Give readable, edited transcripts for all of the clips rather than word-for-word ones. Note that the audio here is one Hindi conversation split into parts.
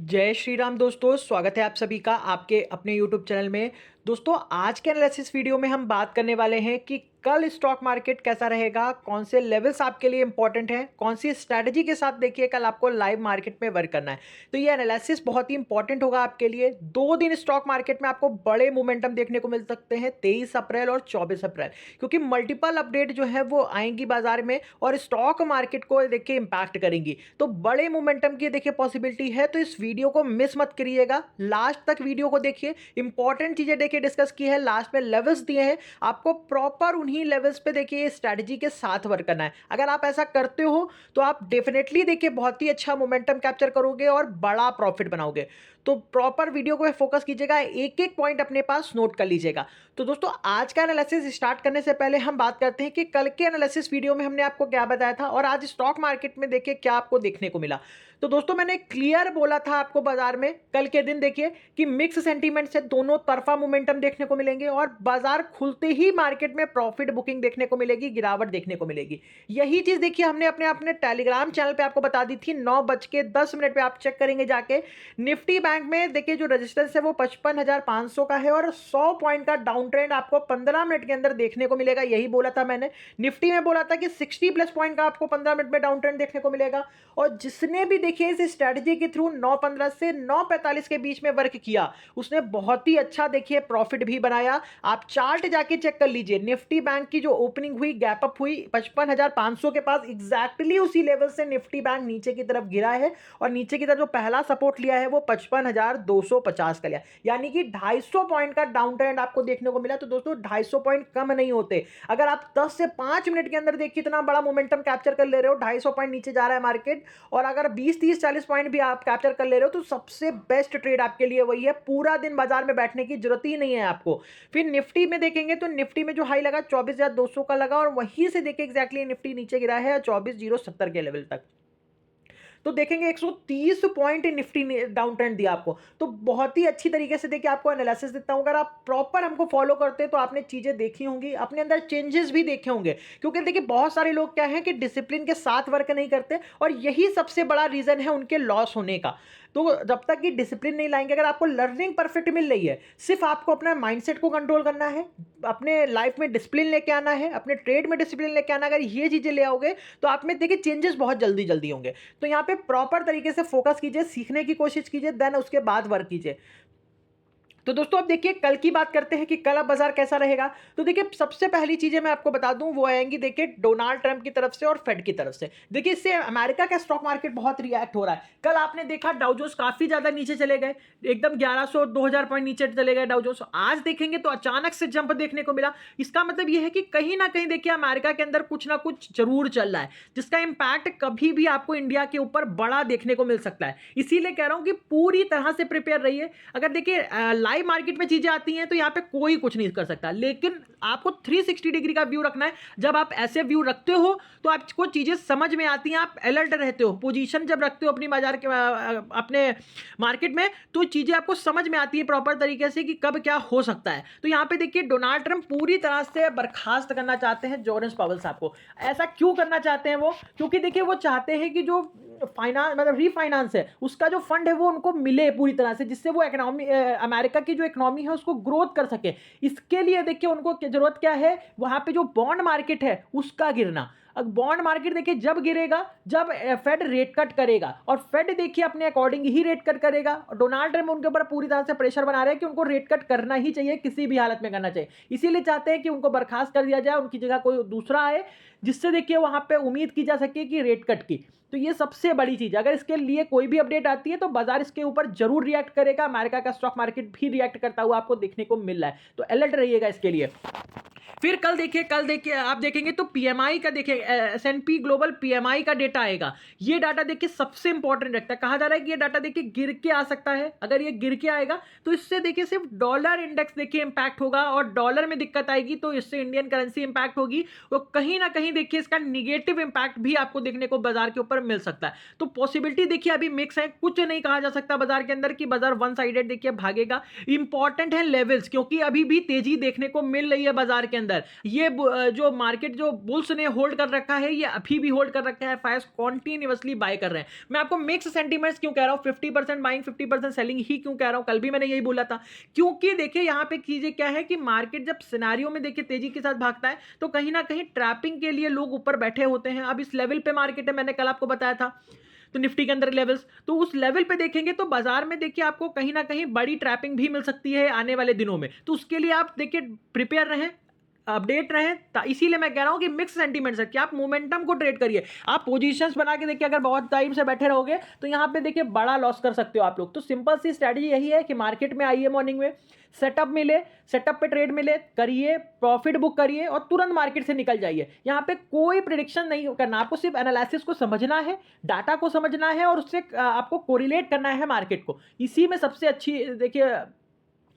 जय श्री राम दोस्तों, स्वागत है आप सभी का आपके अपने YouTube चैनल में। दोस्तों, आज के एनालिसिस वीडियो में हम बात करने वाले हैं कि कल स्टॉक मार्केट कैसा रहेगा, कौन से लेवल्स आपके लिए इंपॉर्टेंट हैं, कौन सी स्ट्रैटेजी के साथ देखिए कल आपको लाइव मार्केट में वर्क करना है। तो ये एनालिसिस बहुत ही इंपॉर्टेंट होगा आपके लिए। 2 दिन स्टॉक मार्केट में आपको बड़े मोमेंटम देखने को मिल सकते हैं, 23 अप्रैल और 24 अप्रैल, क्योंकि मल्टीपल अपडेट जो है वो आएंगी बाजार में और स्टॉक मार्केट को देखिए इंपैक्ट करेंगी। तो बड़े मोमेंटम की देखिए पॉसिबिलिटी है, तो इस वीडियो को मिस मत करिएगा, लास्ट तक वीडियो को देखिए। इंपॉर्टेंट चीजें देखिए डिस्कस की है, लास्ट में लेवल्स दिए हैं, आपको प्रॉपर उन्हीं लेवल्स पे देखिए स्ट्रैटेजी के साथ वर्क करना है। अगर आप ऐसा करते हो तो आप डेफिनेटली देखिए बहुत ही अच्छा मोमेंटम कैप्चर करोगे और बड़ा प्रॉफिट बनाओगे। तो प्रॉपर वीडियो को फोकस कीजिएगा, एक एक पॉइंट अपने पास नोट कर लीजिएगा। तो दोस्तों, आज का एनालिसिस स्टार्ट करने से पहले हम बात करते हैं कि कल के एनालिसिस वीडियो में हमने आपको क्या बताया था और आज स्टॉक मार्केट में देखिए क्या आपको देखने को मिला। तो दोस्तों, मैंने क्लियर बोला था आपको बाजार में कल के दिन देखिए कि मिक्स सेंटीमेंट से दोनों तरफा मोमेंटम देखने को मिलेंगे और बाजार खुलते ही मार्केट में प्रॉफिट बुकिंग देखने को मिलेगी, गिरावट देखने को मिलेगी। यही चीज देखिए हमने अपने अपने टेलीग्राम चैनल पे आपको बता दी थी। 9:10 पे आप चेक करेंगे जाके। निफ्टी बैंक में देखिए जो रेजिस्टेंस है वो 55,500 का है और 100 पॉइंट का डाउन ट्रेंड आपको 15 मिनट के अंदर देखने को मिलेगा। यही बोला था मैंने। निफ्टी में बोला था कि 60 प्लस पॉइंट का आपको 15 मिनट में डाउन ट्रेंड देखने को मिलेगा। और जिसने भी देखिए इस स्ट्रेटजी के थ्रू 9:15 से 9:45 के बीच में वर्क किया, उसने बहुत ही अच्छा देखिए प्रॉफिट भी बनाया। आप चार्ट जाके चेक कर लीजिए। निफ्टी बैंक की जो ओपनिंग हुई, गैप अप हुई 55,500 के पास, एग्जैक्टली उसी लेवल से निफ्टी बैंक नीचे की तरफ गिरा है और नीचे की तरफ जो पहला सपोर्ट लिया है वो 55,250 का लिया, यानी कि 250 पॉइंट का डाउन ट्रेंड आपको देखने को मिला। तो दोस्तों, 250 पॉइंट कम नहीं होते। अगर आप 10 से 5 मिनट के अंदर देखिए इतना बड़ा मोमेंटम कैप्चर कर ले रहे हो, 250 पॉइंट नीचे जा रहा है मार्केट, और अगर 20 30 40 पॉइंट भी आप कैप्चर कर ले रहे हो, तो सबसे बेस्ट ट्रेड आपके लिए वही है। पूरा दिन बाजार में बैठने की जरूरत ही नहीं है आपको। फिर निफ्टी में देखेंगे तो निफ्टी में जो हाई लगा 24,200 का लगा और वहीं से देखिए एग्जैक्टली निफ्टी नीचे गिरा है 24,070 के लेवल तक। तो देखेंगे 130 पॉइंट निफ्टी ने डाउन ट्रेंड दिया आपको। तो बहुत ही अच्छी तरीके से देखिए आपको एनालिसिस देता हूं। अगर आप प्रॉपर हमको फॉलो करते हैं तो आपने चीजें देखी होंगी, अपने अंदर चेंजेस भी देखे होंगे। क्योंकि देखिए बहुत सारे लोग क्या है कि डिसिप्लिन के साथ वर्क नहीं करते और यही सबसे बड़ा रीजन है उनके लॉस होने का। तो जब तक कि डिसिप्लिन नहीं लाएंगे, अगर आपको लर्निंग परफेक्ट मिल रही है, सिर्फ आपको अपना माइंडसेट को कंट्रोल करना है, अपने लाइफ में डिसिप्लिन लेके आना है, अपने ट्रेड में डिसिप्लिन लेके आना। अगर ये चीजें ले आओगे तो आप में देखिए चेंजेस बहुत जल्दी जल्दी होंगे। तो यहाँ पे प्रॉपर तरीके से फोकस कीजिए, सीखने की कोशिश कीजिए, देन उसके बाद वर्क कीजिए। तो दोस्तों, अब देखिए कल की बात करते हैं कि कल अब बाजार कैसा रहेगा। तो देखिए सबसे पहली चीजें मैं आपको बता दूं वो आएंगी देखिए डोनाल्ड ट्रंप की तरफ से और फेड की तरफ से। देखिए इससे अमेरिका का स्टॉक मार्केट बहुत रिएक्ट हो रहा है। कल आपने देखा डाउ जोन्स काफी ज्यादा नीचे चले गए, एकदम 1100 2000 पॉइंट नीचे चले गए डाउ जोन्स। आज देखेंगे तो अचानक से जंप देखने को मिला। इसका मतलब यह है कि कहीं ना कहीं देखिए अमेरिका के अंदर कुछ ना कुछ जरूर चल रहा है, जिसका इंपैक्ट कभी भी आपको इंडिया के ऊपर बड़ा देखने को मिल सकता है। इसीलिए कह रहा हूं कि पूरी तरह से प्रिपेयर रहिए। अगर देखिए लाइव मार्केट में चीजें आती हैं तो यहां पे कोई कुछ नहीं कर सकता, लेकिन आपको 360 डिग्री का व्यू रखना है। जब आप ऐसे व्यू रखते हो तो आपको चीजें समझ में आती हैं, आप अलर्ट रहते हो। पोजीशन जब रखते हो अपनी बाजार के अपने मार्केट में, तो चीजें आपको समझ में आती है प्रॉपर तरीके से कि कब क्या हो सकता है। तो यहां पे देखिए डोनाल्ड ट्रंप पूरी तरह से बर्खास्त करना चाहते हैं जॉरेंस पावेल साहब को। ऐसा क्यों करना चाहते हैं वो? क्योंकि देखिए वो चाहते हैं कि जो फाइनेंस मतलब रीफाइनेंस है उसका जो फंड है वो उनको मिले पूरी तरह से, जिससे वो इकोनॉमी अमेरिका की जो इकोनॉमी है उसको ग्रोथ कर सके। इसके लिए देखिए उनको जरूरत क्या है, वहां पे जो बॉन्ड मार्केट है उसका गिरना। अब बॉन्ड मार्केट देखिए जब गिरेगा जब फेड रेट कट करेगा, और फेड देखिए अपने अकॉर्डिंग ही रेट कट करेगा। और डोनाल्ड ट्रंप उनके ऊपर पूरी तरह से प्रेशर बना रहे हैं कि उनको रेट कट करना ही चाहिए, किसी भी हालत में करना चाहिए। इसीलिए चाहते हैं कि उनको बर्खास्त कर दिया जाए, उनकी जगह कोई दूसरा आए, जिससे देखिए वहां पे उम्मीद की जा सके कि रेट कट की। तो ये सबसे बड़ी चीज है। अगर इसके लिए कोई भी अपडेट आती है तो बाजार इसके ऊपर जरूर रिएक्ट करेगा। अमेरिका का स्टॉक मार्केट भी रिएक्ट करता हुआ आपको देखने को मिल रहा है, तो अलर्ट रहिएगा इसके लिए। फिर कल देखिए आप देखेंगे तो पीएमआई का देखिए एसएनपी ग्लोबल पीएमआई का डेटा आएगा। ये डाटा देखिए सबसे इंपॉर्टेंट रखता है। कहा जा रहा है कि ये डाटा देखिए गिर के आ सकता है। अगर ये गिर के आएगा तो इससे देखिए सिर्फ डॉलर इंडेक्स देखिए इंपैक्ट होगा, और डॉलर में दिक्कत आएगी तो इससे इंडियन करेंसी इंपैक्ट होगी। वो कहीं ना कहीं कहीं देखिए इसका निगेटिव इंपैक्ट भी आपको देखने को बाजार के ऊपर मिल सकता है। तो पॉसिबिलिटी देखिए अभी मिक्स है, कुछ नहीं कहा जा सकता बाजार के अंदर कि बाजार वन साइडेड देखिए भागेगा। इंपॉर्टेंट है लेवल्स, क्योंकि अभी भी तेजी देखने को मिल रही है बाजार के अंदर। ये जो मार्केट जो बुल्स ने होल्ड कर रखा है, ये अभी भी होल्ड कर रखा है, फायर्स कॉन्टिन्यूअसली बाय कर रहे हैं। मैं आपको मिक्स सेंटीमेंट्स क्यों कह रहा हूं, 50% बाइंग 50% सेलिंग ही क्यों कह रहा हूं, कल भी मैंने यही बोला था। क्योंकि देखिए यहां पे चीजें क्या है कि मार्केट जब सिनेरियो में देखिए तेजी के साथ भागता है तो कहीं ना कहीं ट्रैपिंग के लिए लोग ऊपर बैठे होते हैं। अब इस लेवल पे मार्केट है, मैंने कल आपको बताया था। तो निफ्टी के अंदर लेवल्स, तो उस लेवल पे देखेंगे तो बाजार में देखिए आपको कहीं ना कहीं बड़ी ट्रैपिंग भी मिल सकती है आने वाले दिनों में। तो उसके लिए आप देखिए प्रिपेयर रहें, अपडेट रहें। इसीलिए मैं कह रहा हूं कि मिक्स सेंटीमेंट्स है कि आप मोमेंटम को ट्रेड करिए। आप पोजीशंस बना के देखिए, अगर बहुत टाइम से बैठे रहोगे तो यहां पे देखिए बड़ा लॉस कर सकते हो आप लोग। तो सिंपल सी स्ट्रेटजी यही है कि मार्केट में आइए, मॉर्निंग में सेटअप मिले, सेटअप पे ट्रेड मिले, करिए, प्रॉफिट बुक करिए और तुरंत मार्केट से निकल जाइए। यहां पे कोई प्रिडिक्शन नहीं करना, आपको सिर्फ एनालिसिस को समझना है, डाटा को समझना है और उससे आपको कोरिलेट करना है मार्केट को। इसी में सबसे अच्छी देखिए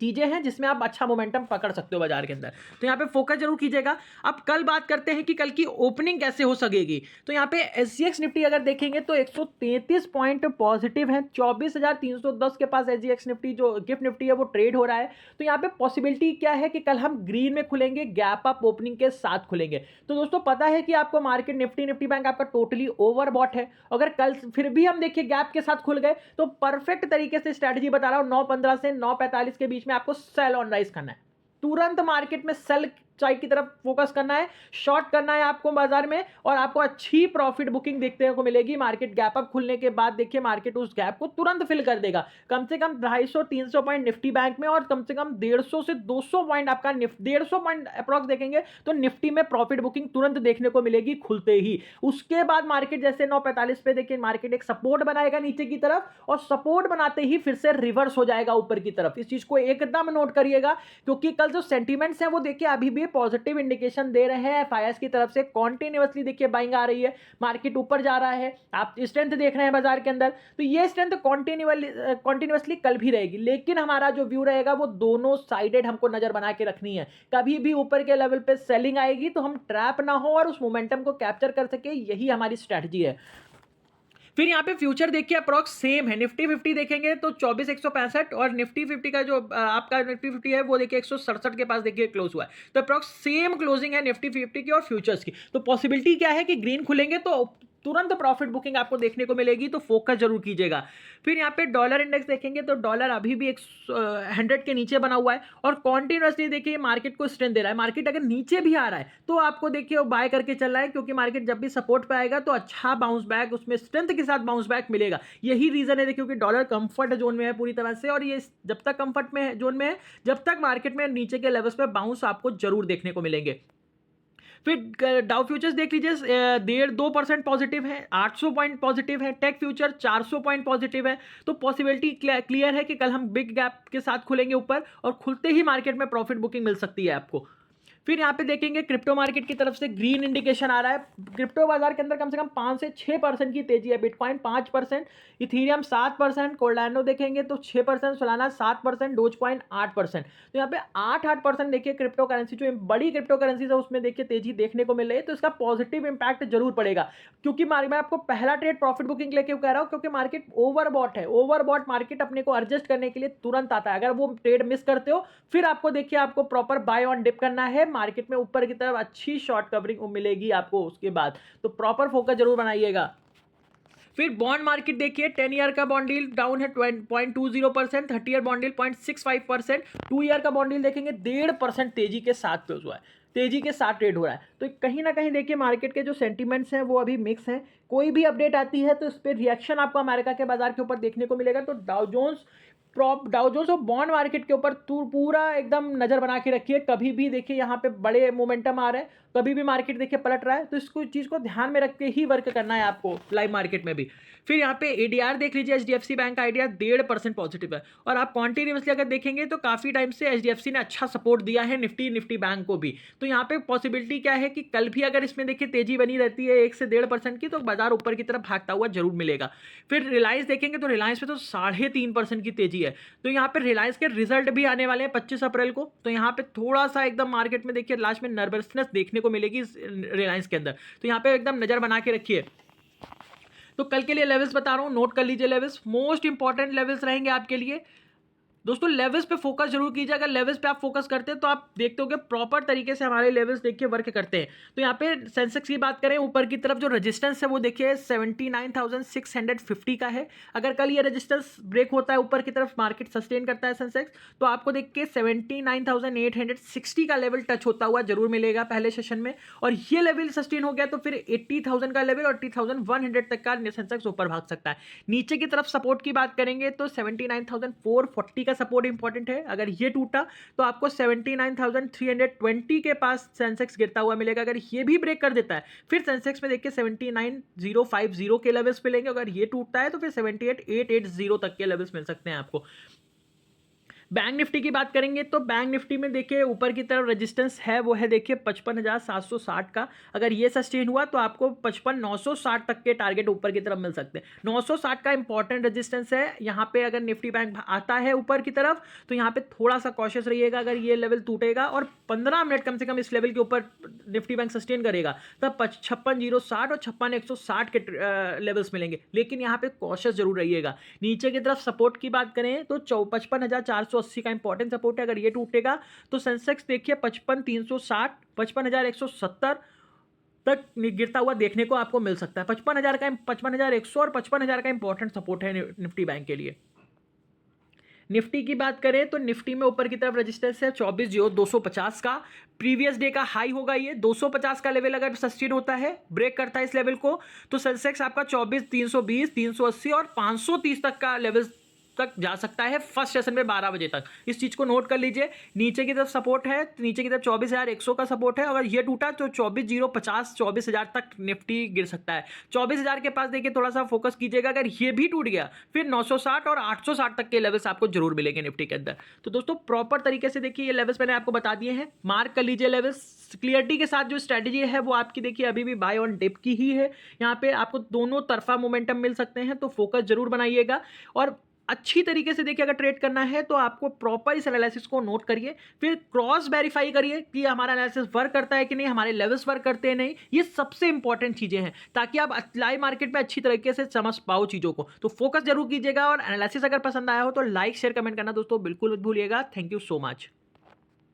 चीजें हैं जिसमें आप अच्छा मोमेंटम पकड़ सकते हो बाजार के अंदर। तो यहाँ पे फोकस जरूर कीजिएगा। अब कल बात करते हैं कि कल की ओपनिंग कैसे हो सकेगी। तो यहाँ पे एसजीएक्स निफ्टी अगर देखेंगे तो 133 पॉइंट पॉजिटिव है, 24,310 के पास एसजीएक्स निफ्टी जो गिफ्ट निफ्टी है वो ट्रेड हो रहा है। तो यहाँ पे पॉसिबिलिटी क्या है कि कल हम ग्रीन में खुलेंगे, गैप अप ओपनिंग के साथ खुलेंगे। तो दोस्तों पता है कि आपको मार्केट निफ्टी बैंक आपका टोटली ओवरबॉट है। अगर कल फिर भी हम देखिए गैप के साथ खुल गए तो परफेक्ट तरीके से स्ट्रैटेजी बता रहा हूं, 9:15 से 9:45 के बीच में आपको सेल ऑन राइज करना है। तुरंत मार्केट में सेल साइड की तरफ फोकस करना है, शॉर्ट करना है आपको बाजार में और आपको अच्छी प्रॉफिट बुकिंग देखने को मिलेगी। मार्केट गैप अप खुलने के बाद देखिए मार्केट उस गैप को तुरंत फिल कर देगा। कम से कम 250-300 पॉइंट निफ्टी बैंक में और कम से कम 150 से 200 पॉइंट आपका 150 पॉइंट अप्रॉक्स देखेंगे तो निफ्टी में प्रॉफिट बुकिंग तुरंत देखने को मिलेगी खुलते ही। उसके बाद मार्केट जैसे 9:45 पे देखिए मार्केट एक सपोर्ट बनाएगा नीचे की तरफ और सपोर्ट बनाते ही फिर से रिवर्स हो जाएगा ऊपर की तरफ। इस चीज को एकदम नोट करिएगा, क्योंकि कल जो सेंटीमेंट्स हैं वो देखिए अभी भी पॉजिटिव इंडिकेशन दे रहे हैं। फायर्स की तरफ से कॉन्टिन्यूअसली देखिए बाइंग आ रही है, मार्केट ऊपर जा रहा है, आप स्ट्रेंथ देख रहे हैं बाजार के अंदर। तो ये स्ट्रेंथ कॉन्टिन्यूअसली कल भी रहेगी, लेकिन हमारा जो व्यू रहेगा वो दोनों साइडेड हमको नजर बना के रखनी है। कभी भी ऊपर के लेवल पे सेलिंग आएगी तो हम ट्रैप ना हो और उस मोमेंटम को कैप्चर कर सके, यही हमारी स्ट्रैटेजी है। फिर यहाँ पे फ्यूचर देखिए अप्रॉक्स सेम है। निफ्टी 50 देखेंगे तो 24,165 और निफ्टी 50 का जो आपका निफ्टी 50 है वो देखिए 167 के पास देखिए क्लोज हुआ है। तो अप्रॉक्स सेम क्लोजिंग है निफ्टी 50 की और फ्यूचर्स की। तो पॉसिबिलिटी क्या है कि ग्रीन खुलेंगे तो तुरंत प्रॉफिट बुकिंग आपको देखने को मिलेगी, तो फोकस जरूर कीजिएगा। फिर यहाँ पे डॉलर इंडेक्स देखेंगे तो डॉलर अभी भी 100 के नीचे बना हुआ है और कॉन्टिन्यूसली देखिए मार्केट को स्ट्रेंथ दे रहा है। मार्केट अगर नीचे भी आ रहा है तो आपको देखिए बाय करके चल रहा है, क्योंकि मार्केट जब भी सपोर्ट पे आएगा तो अच्छा बाउंस बैक, उसमें स्ट्रेंथ के साथ बाउंस बैक मिलेगा। यही रीजन है क्योंकि डॉलर कंफर्ट जोन में है पूरी तरह से, और ये जब तक कंफर्ट में जोन में है जब तक मार्केट में नीचे के लेवल्स पे बाउंस आपको जरूर देखने को मिलेंगे। फिर डाउ फ्यूचर्स देख लीजिए 1.5-2% पॉजिटिव है, 800 पॉइंट पॉजिटिव है। टेक फ्यूचर 400 पॉइंट पॉजिटिव है। तो पॉसिबिलिटी क्लियर है कि कल हम बिग गैप के साथ खुलेंगे ऊपर और खुलते ही मार्केट में प्रॉफिट बुकिंग मिल सकती है आपको। फिर यहाँ पे देखेंगे क्रिप्टो मार्केट की तरफ से ग्रीन इंडिकेशन आ रहा है। क्रिप्टो बाजार के अंदर कम से कम 5 से 6% की तेजी है। बिटकॉइन 5%, इथीरियम 7%, कोर्डानो देखेंगे तो 6%, सोलाना 7%, डोजकॉइन 8%। तो यहाँ पे 8% देखिए क्रिप्टो करेंसी जो बड़ी क्रिप्टो करेंसी है उसमें देखिए तेजी देखने को मिल रही है। तो इसका पॉजिटिव इंपैक्ट जरूर पड़ेगा, क्योंकि मैं आपको पहला ट्रेड प्रॉफिट बुकिंग लेके कह रहा हूँ, क्योंकि मार्केट ओवरबॉट है। ओवरबॉट मार्केट अपने को एडजस्ट करने के लिए तुरंत आता है। अगर वो ट्रेड मिस करते हो फिर आपको देखिए आपको प्रॉपर बाय ऑन डिप करना है। मार्केट में ऊपर की तरफ अच्छी शॉर्ट कवरिंग मिलेगी आपको उसके बाद, तो प्रॉपर फोकस जरूर बनाइएगा। फिर बॉन्ड मार्केट देखिए 10 ईयर का बॉन्ड डील डाउन है 0.20%, 30 ईयर बॉन्ड डील 0.65%, 2 ईयर का बॉन्ड डील देखेंगे 1.5% तेजी के साथ क्लोज हुआ है, तेजी के साथ ट्रेड हो रहा है। तो कहीं ना कहीं देखिए मार्केट के जो सेंटीमेंट्स हैं वो अभी मिक्स हैं। कोई भी अपडेट आती है तो इस पर रिएक्शन आपको अमेरिका के बाजार के ऊपर देखने को मिलेगा। तो डाउ जोन्स और बॉन्ड मार्केट के ऊपर पूरा एकदम नजर बना के रखिए। कभी भी देखिए यहाँ पे बड़े मोमेंटम आ रहे हैं, कभी भी मार्केट देखिए पलट रहा है, तो इसको चीज को ध्यान में रख के ही वर्क करना है आपको लाइव मार्केट में भी। फिर यहाँ पे एडीआर देख लीजिए, एचडीएफसी बैंक का आइडिया 1.5% पॉजिटिव है और आप कॉन्टिन्यूसली अगर देखेंगे तो काफी टाइम से एचडीएफसी ने अच्छा सपोर्ट दिया है निफ्टी बैंक को भी। तो यहाँ पे पॉसिबिलिटी क्या है कि कल भी अगर इसमें देखिए तेजी बनी रहती है 1 से 1.5% की, तो बाजार ऊपर की तरफ भागता हुआ जरूर मिलेगा। फिर रिलायंस देखेंगे तो रिलायंस पे तो 3.5% की तेजी है। तो यहाँ पे रिलायंस के रिजल्ट भी आने वाले हैं 25 अप्रैल को। तो यहाँ पे थोड़ा सा एकदम मार्केट में देखिए लास्ट में नर्वसनेस देखने को मिलेगी रिलायंस के अंदर। तो यहाँ पे एकदम नज़र बना के रखिए। तो कल के लिए लेवल्स बता रहा हूँ, नोट कर लीजिए। लेवल्स मोस्ट इंपॉर्टेंट लेवल्स रहेंगे आपके लिए। दोस्तों लेवल्स पे फोकस जरूर कीजिए। अगर लेवल्स पे आप फोकस करते हैं तो आप देखते हो कि प्रॉपर तरीके से हमारे लेवल्स देखिए वर्क करते हैं। तो यहाँ पे सेंसेक्स की बात करें, ऊपर की तरफ जो रेजिस्टेंस है वो देखिए 79,650 का है। अगर कल ये रेजिस्टेंस ब्रेक होता है ऊपर की तरफ, मार्केट सस्टेन करता है सेंसेक्स, तो आपको देख के 79,860 का लेवल टच होता हुआ जरूर मिलेगा पहले सेशन में। और ये लेवल सस्टेन हो गया तो फिर 80,000 का लेवल और 80,100 तक का सेंसेक्स ऊपर भाग सकता है। नीचे की तरफ सपोर्ट की बात करेंगे तो 79,440 का सपोर्ट इंपॉर्टेंट है। अगर ये टूटा तो आपको 79,320 के पास सेंसेक्स गिरता हुआ मिलेगा। अगर ये भी ब्रेक कर देता है फिर सेंसेक्स में देखिए 79,050 के लेवल्स मिलेंगे। अगर ये टूटता है तो फिर 78,880 तक के लेवल्स मिल सकते हैं आपको। बैंक निफ्टी की बात करेंगे तो बैंक निफ्टी में देखिए ऊपर की तरफ रेजिस्टेंस है वो है देखिए 55,760 का। अगर ये सस्टेन हुआ तो आपको 55,960 तक के टारगेट ऊपर की तरफ मिल सकते हैं। 960 का इंपॉर्टेंट रेजिस्टेंस है यहाँ पे। अगर निफ्टी बैंक आता है ऊपर की तरफ तो यहाँ पे थोड़ा सा कॉशियस रहिएगा। अगर ये लेवल टूटेगा और 15 मिनट कम से कम इस लेवल के ऊपर निफ्टी बैंक सस्टेन करेगा तब 56,060 और 56,160 के लेवल्स मिलेंगे। लेकिन यहाँ पे कॉशियस जरूर रहिएगा। नीचे की तरफ सपोर्ट की बात करें तो 55,480 का इंपॉर्टेंट सपोर्ट है। अगर ये टूटेगा तो सेंसेक्स देखिए 55,360, 55,170 तक गिरता हुआ देखने को आपको मिल सकता है। 55,000 का, 55,100 और 55,000 का इंपॉर्टेंट सपोर्ट है निफ्टी बैंक के लिए। निफ्टी की बात करें तो निफ्टी में ऊपर की तरफ रेजिस्टेंस है 24,250 का। प्रीवियस डे का हाई होगा ये 250 का लेवल। अगर सस्टेन होता है, ब्रेक करता है इस लेवल को, तो सेंसेक्स आपका 24,320, 380 और 530 तक का लेवल तक जा सकता है फर्स्ट सेशन में 12 बजे तक। इस चीज को नोट कर लीजिए। नीचे की तरफ सपोर्ट है, नीचे की तरफ 24,100 का सपोर्ट है। अगर ये टूटा तो 24,050, 24,000 तक निफ्टी गिर सकता है। 24,000 के पास देखिए थोड़ा सा फोकस कीजिएगा। अगर ये भी टूट गया फिर 960 और 860 तक के लेवल्स आपको जरूर मिलेंगे निफ्टी के अंदर। तो दोस्तों प्रॉपर तरीके से देखिए ये लेवल्स मैंने आपको बता दिए हैं, मार्क कर लीजिए लेवल्स। क्लियरिटी के साथ जो स्ट्रेटजी है वो आपकी देखिए अभी भी बाय ऑन डिप की ही है। यहाँ पे आपको दोनों तरफा मोमेंटम मिल सकते हैं, तो फोकस जरूर बनाइएगा। और अच्छी तरीके से देखिए अगर ट्रेड करना है तो आपको प्रॉपर इस एनालिसिस को नोट करिए, फिर क्रॉस वेरीफाई करिए कि हमारा एनालिसिस वर्क करता है कि नहीं, हमारे लेवल्स वर्क करते हैं नहीं। ये सबसे इंपॉर्टेंट चीजें हैं ताकि आप लाइव मार्केट में अच्छी तरीके से समझ पाओ चीजों को। तो फोकस जरूर कीजिएगा। और एनालिसिस अगर पसंद आया हो तो लाइक शेयर कमेंट करना दोस्तों बिल्कुल मत भूलिएगा। Thank you so much.